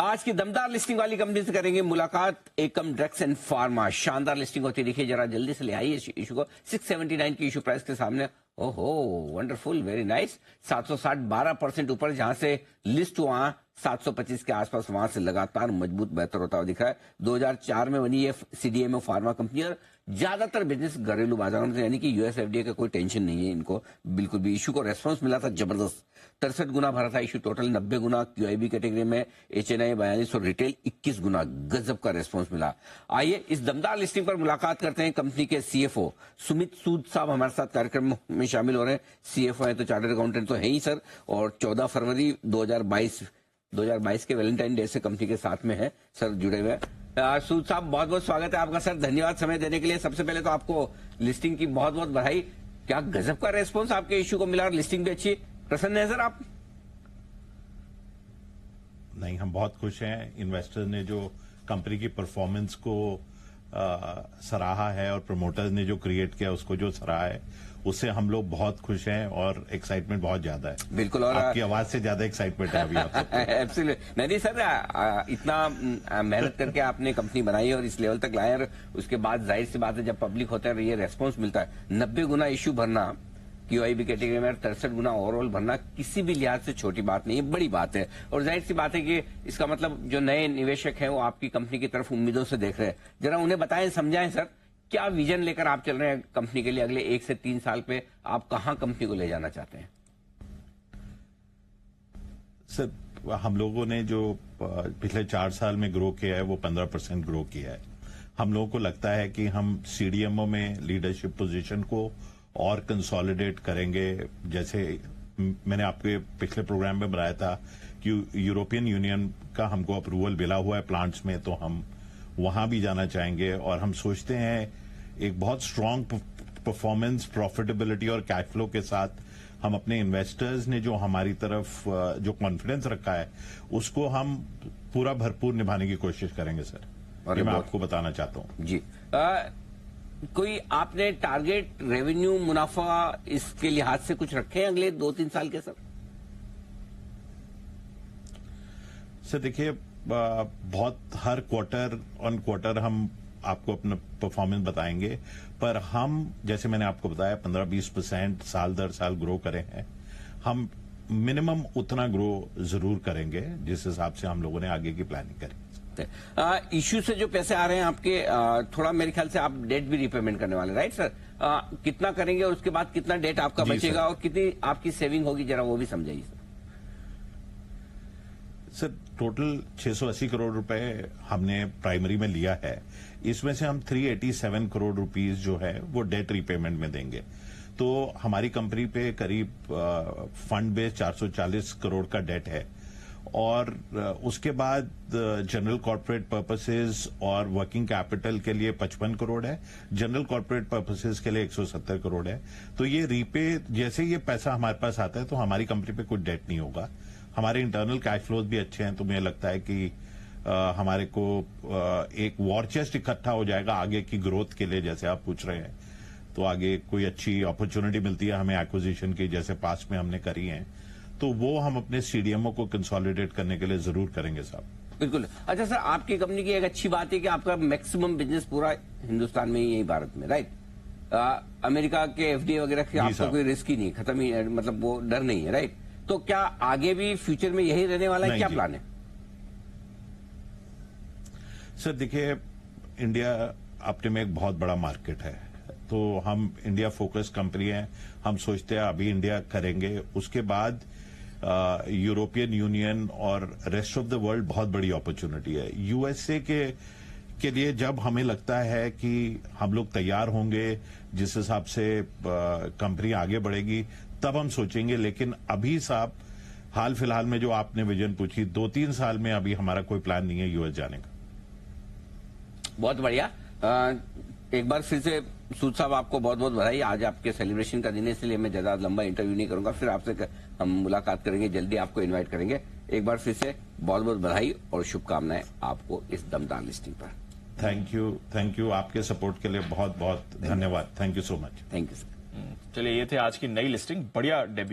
आज की दमदार लिस्टिंग वाली कंपनी से करेंगे मुलाकात। एकम ड्रग्स एंड फार्मा शानदार लिस्टिंग होती दिखी, जरा जल्दी से ले आइए इशू को। 679 की इशू प्राइस के सामने। ओहो वंडरफुल, वेरी नाइस। 760 12% ऊपर, जहां से लिस्ट हुआ 725 के आसपास, वहां से लगातार मजबूत बेहतर होता हुआ दिख रहा है। 2004 में बनी ये सीडीएमओ फार्मा कंपनी और ज्यादातर बिजनेस घरेलू बाजारों में, यानी कि यूएस एफडीए का कोई टेंशन नहीं है इनको बिल्कुल भी। इशू को रेस्पॉन्स मिला था जबरदस्त, 63 गुना भरा था इशू टोटल, 90 गुना क्यूआईबी कैटेगरी में, एचएनआई 42 और रिटेल 21 गुना। गजब का रेस्पॉन्स मिला। आइए इस दमदार लिस्टिंग पर मुलाकात करते हैं। कंपनी के सीएफओ सुमित सूद साहब हमारे साथ कार्यक्रम में शामिल हो रहे हैं। सीएफओ है तो चार्टर्ड अकाउंटेंट तो है ही सर, और 14 फरवरी 2022 के वैलेंटाइन डे से कंपनी के साथ में है सर, जुड़े हुए हैं। सूद साहब बहुत बहुत स्वागत है आपका सर, धन्यवाद समय देने के लिए। सबसे पहले तो आपको लिस्टिंग की बहुत बहुत बधाई। क्या गजब का रेस्पॉन्स आपके इशू को मिला और लिस्टिंग भी अच्छी। प्रसन्न है सर आप? नहीं, हम बहुत खुश हैं। इन्वेस्टर ने जो कंपनी की परफॉर्मेंस को सराहा है और प्रमोटर्स ने जो क्रिएट किया उसको जो सराहा है, उससे हम लोग बहुत खुश हैं और एक्साइटमेंट बहुत ज्यादा है। बिल्कुल, और आपकी आवाज से ज्यादा एक्साइटमेंट है अभी आप। एब्सोल्युटली। नहीं सर, इतना मेहनत करके आपने कंपनी बनाई और इस लेवल तक लाए, और उसके बाद जाहिर सी बात है जब पब्लिक होता है ये रेस्पॉन्स मिलता है। 90 गुना इशू भरना क्यूआईबी कैटेगरी में, 63 गुना ओवरऑल भरना किसी भी लिहाज से छोटी बात नहीं है, बड़ी बात है। और जाहिर सी बात है कि इसका मतलब जो नए निवेशक हैं वो आपकी कंपनी की तरफ उम्मीदों से देख रहे हैं। जरा उन्हें बताएं, समझाएं सर, क्या विजन लेकर आप चल रहे हैं कंपनी के लिए अगले 1 से 3 साल पे? आप कहां कंपनी को ले जाना चाहते हैं? सर, हम लोगों ने जो पिछले 4 साल में ग्रो किया है वो 15% ग्रो किया है। हम लोगों को लगता है कि हम सीडीएमओ में लीडरशिप पोजीशन को और कंसोलिडेट करेंगे। जैसे मैंने आपके पिछले प्रोग्राम में बताया था कि यूरोपियन यूनियन का हमको अप्रूवल मिला हुआ है प्लांट्स में, तो हम वहां भी जाना चाहेंगे। और हम सोचते हैं एक बहुत स्ट्रांग परफॉर्मेंस, प्रॉफिटेबिलिटी और कैश फ्लो के साथ हम अपने इन्वेस्टर्स ने जो हमारी तरफ जो कॉन्फिडेंस रखा है उसको हम पूरा भरपूर निभाने की कोशिश करेंगे सर। ये मैं आपको बताना चाहता हूं जी। कोई आपने टारगेट रेवेन्यू, मुनाफा इसके लिहाज से कुछ रखे हैं अगले 2-3 साल के सर? सर देखिए, बहुत हर क्वार्टर ऑन क्वार्टर हम आपको अपना परफॉर्मेंस बताएंगे, पर हम जैसे मैंने आपको बताया 15-20% साल दर साल ग्रो करे हैं। हम मिनिमम उतना ग्रो जरूर करेंगे जिस हिसाब से हम लोगों ने आगे की प्लानिंग करी। इश्यू से जो पैसे आ रहे हैं आपके, थोड़ा मेरे ख्याल से आप डेट भी रिपेमेंट करने वाले, राइट सर? कितना करेंगे और उसके बाद कितना डेट आपका बचेगा और कितनी आपकी सेविंग होगी, जरा वो भी समझाइए सर। टोटल 680 करोड़ रुपए हमने प्राइमरी में लिया है। इसमें से हम 387 करोड़ रुपीस जो है वो डेट रिपेमेंट में देंगे। तो हमारी कंपनी पे करीब फंड बेस 440 करोड़ का डेट है, और उसके बाद जनरल कॉर्पोरेट पर्पसेस और वर्किंग कैपिटल के लिए 55 करोड़ है, जनरल कॉर्पोरेट पर्पसेस के लिए 170 करोड़ है। तो ये रीपे, जैसे ये पैसा हमारे पास आता है तो हमारी कंपनी पे कोई डेट नहीं होगा। हमारे इंटरनल कैश फ्लोज भी अच्छे हैं, तो मुझे लगता है कि हमारे को एक वॉर चेस्ट इकट्ठा हो जाएगा आगे की ग्रोथ के लिए, जैसे आप पूछ रहे हैं। तो आगे कोई अच्छी अपॉर्चुनिटी मिलती है हमें एक्विजिशन की, जैसे पास्ट में हमने करी है, तो वो हम अपने सीडीएमओ को कंसोलिडेट करने के लिए जरूर करेंगे साहब। बिल्कुल। अच्छा सर, आपकी कंपनी की एक अच्छी बात है कि आपका मैक्सिमम बिजनेस पूरा हिंदुस्तान में ही, यही भारत में, राइट? अमेरिका के एफडीए वगैरह की आपको कोई रिस्क ही नहीं, खत्म ही, मतलब वो डर नहीं है, राइट? तो क्या आगे भी फ्यूचर में यही रहने वाला है? क्या प्लान है सर? देखिए, इंडिया अपने में एक बहुत बड़ा मार्केट है, तो हम इंडिया फोकस कंपनी है। हम सोचते हैं अभी इंडिया करेंगे, उसके बाद यूरोपियन यूनियन और रेस्ट ऑफ द वर्ल्ड बहुत बड़ी अपॉर्चुनिटी है। यूएसए के लिए जब हमें लगता है कि हम लोग तैयार होंगे, जिस हिसाब से कंपनी आगे बढ़ेगी, तब हम सोचेंगे। लेकिन अभी साहब, हाल फिलहाल में जो आपने विजन पूछी, 2-3 साल में अभी हमारा कोई प्लान नहीं है यूएस जाने का। बहुत बढ़िया। एक बार फिर से सूद साहब आपको बहुत बहुत बधाई। आज आपके सेलिब्रेशन का दिन है, इसलिए मैं ज्यादा लंबा इंटरव्यू नहीं करूंगा, फिर आपसे हम मुलाकात करेंगे, जल्दी आपको इनवाइट करेंगे। एक बार फिर से बहुत बहुत बधाई और शुभकामनाएं आपको इस दमदार लिस्टिंग पर। थैंक यू आपके सपोर्ट के लिए बहुत बहुत धन्यवाद। Thank you so much. Thank you sir. चलिए, ये थे आज की नई लिस्टिंग। बढ़िया डेब्यू